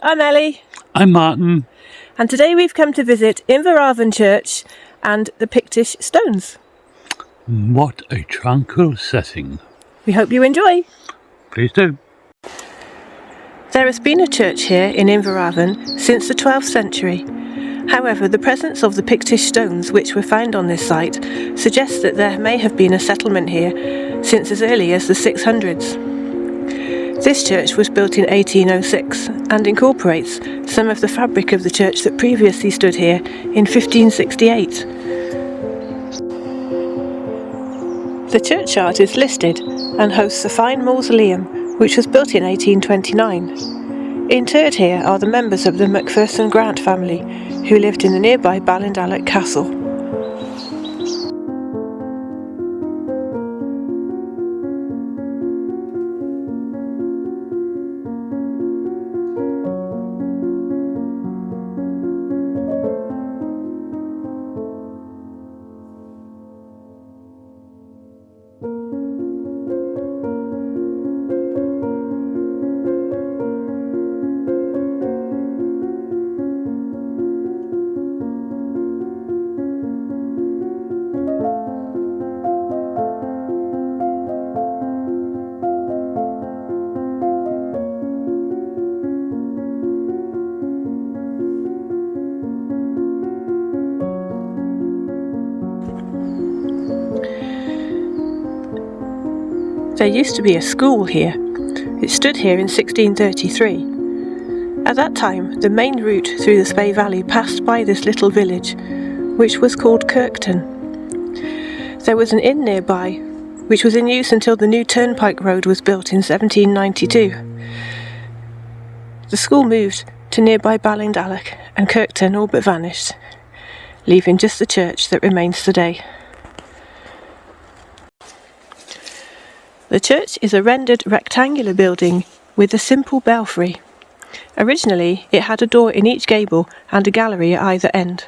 I'm Ellie. I'm Martin. And today we've come to visit Inveravon Church and the Pictish Stones. What a tranquil setting. We hope you enjoy. Please do. There has been a church here in Inveravon since the 12th century. However, the presence of the Pictish stones which were found on this site suggests that there may have been a settlement here since as early as the 600s. This church was built in 1806 and incorporates some of the fabric of the church that previously stood here in 1568. The churchyard is listed and hosts a fine mausoleum which was built in 1829. Interred here are the members of the Macpherson Grant family who lived in the nearby Ballindallack Castle. There used to be a school here. It stood here in 1633. At that time, the main route through the Spey Valley passed by this little village, which was called Kirkton. There was an inn nearby, which was in use until the new turnpike road was built in 1792. The school moved to nearby Ballindallack, and Kirkton all but vanished, leaving just the church that remains today. The church is a rendered rectangular building with a simple belfry. Originally, it had a door in each gable and a gallery at either end.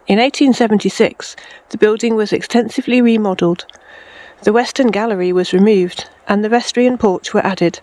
In 1876, the building was extensively remodelled. The western gallery was removed and the vestry and porch were added.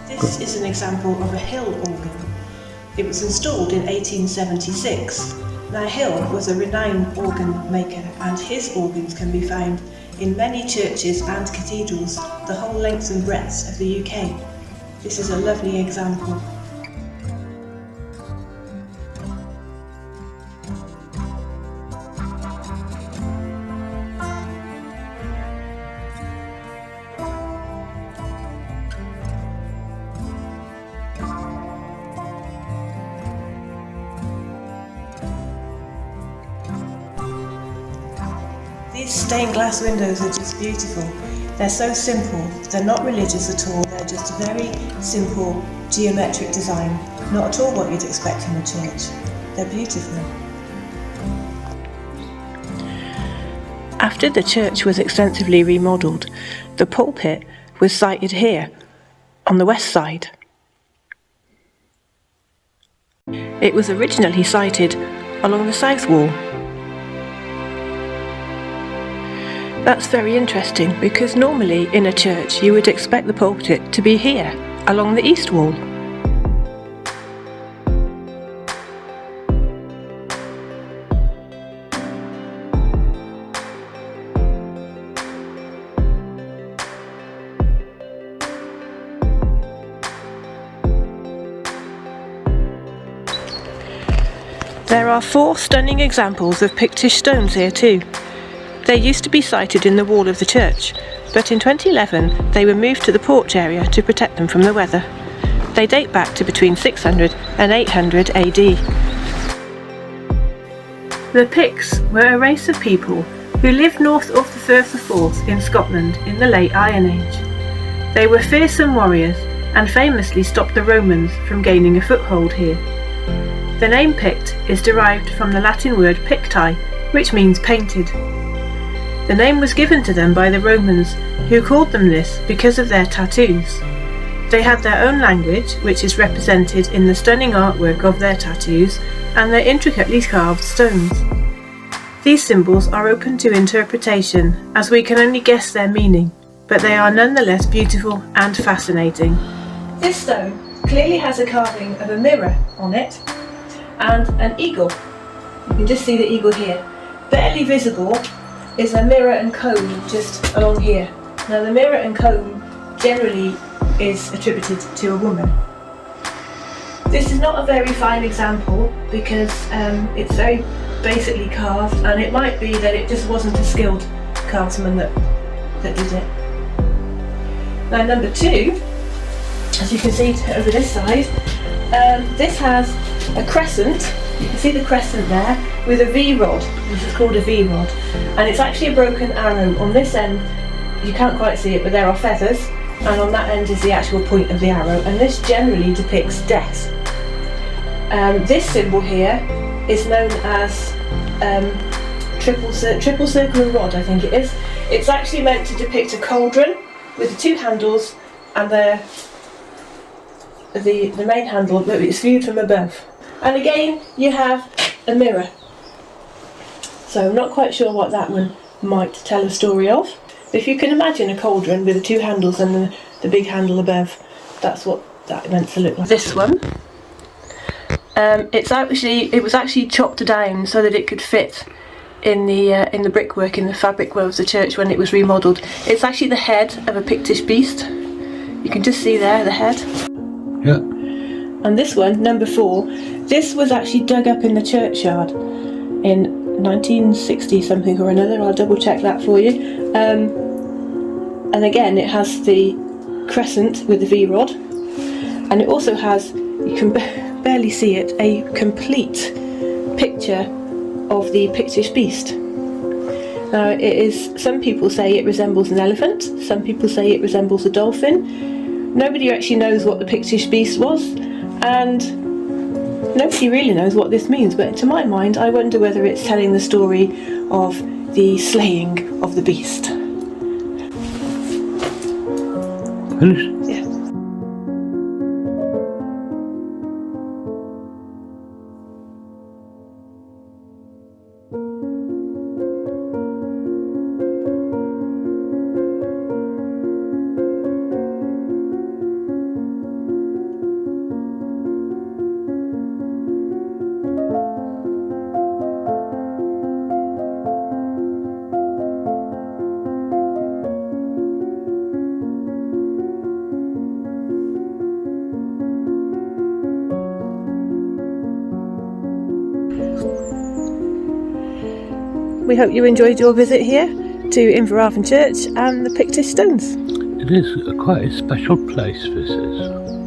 This is an example of a Hill organ. It was installed in 1876. Now Hill was a renowned organ maker and his organs can be found in many churches and cathedrals the whole length and breadth of the UK. This is a lovely example. These stained glass windows are just beautiful. They're so simple, they're not religious at all, they're just a very simple geometric design. Not at all what you'd expect in a church. They're beautiful. After the church was extensively remodelled, the pulpit was sited here, on the west side. It was originally sited along the south wall. That's very interesting because normally in a church you would expect the pulpit to be here, along the east wall. There are 4 stunning examples of Pictish stones here too. They used to be sited in the wall of the church, but in 2011 they were moved to the porch area to protect them from the weather. They date back to between 600 and 800 AD. The Picts were a race of people who lived north of the Firth of Forth in Scotland in the late Iron Age. They were fearsome warriors and famously stopped the Romans from gaining a foothold here. The name Pict is derived from the Latin word picti, which means painted. The name was given to them by the Romans, who called them this because of their tattoos. They had their own language, which is represented in the stunning artwork of their tattoos and their intricately carved stones. These symbols are open to interpretation, as we can only guess their meaning, but they are nonetheless beautiful and fascinating. This stone clearly has a carving of a mirror on it and an eagle. You can just see the eagle here. Barely visible is a mirror and comb just along here. Now the mirror and comb generally is attributed to a woman. This is not a very fine example because it's very basically carved, and it might be that it just wasn't a skilled craftsman that did it. Now number 2, as you can see over this side, this has a crescent. You can see the crescent there with a V-rod. This is called a V-rod, and it's actually a broken arrow. On this end you can't quite see it, but there are feathers, and on that end is the actual point of the arrow, and this generally depicts death. This symbol here is known as triple circular rod, I think it is. It's actually meant to depict a cauldron with the 2 handles, and the main handle that is viewed from above. And again you have a mirror. So I'm not quite sure what that one might tell a story of. If you can imagine a cauldron with the 2 handles and the big handle above, that's what that meant to look like. This one, it was actually chopped down so that it could fit in the brickwork, in the fabric of the church when it was remodelled. It's actually the head of a Pictish beast. You can just see there the head. Yeah. And this one, number 4, this was actually dug up in the churchyard in 1960 something or another. I'll double check that for you. And again, it has the crescent with the V-rod, and it also has, you can barely see it, a complete picture of the Pictish beast. Now it is, some people say it resembles an elephant, some people say it resembles a dolphin. Nobody actually knows what the Pictish beast was, and nobody really knows what this means, but to my mind I wonder whether it's telling the story of the slaying of the beast. Finished? Yeah. We hope you enjoyed your visit here to Inveravon Church and the Pictish Stones. It is quite a special place, this is.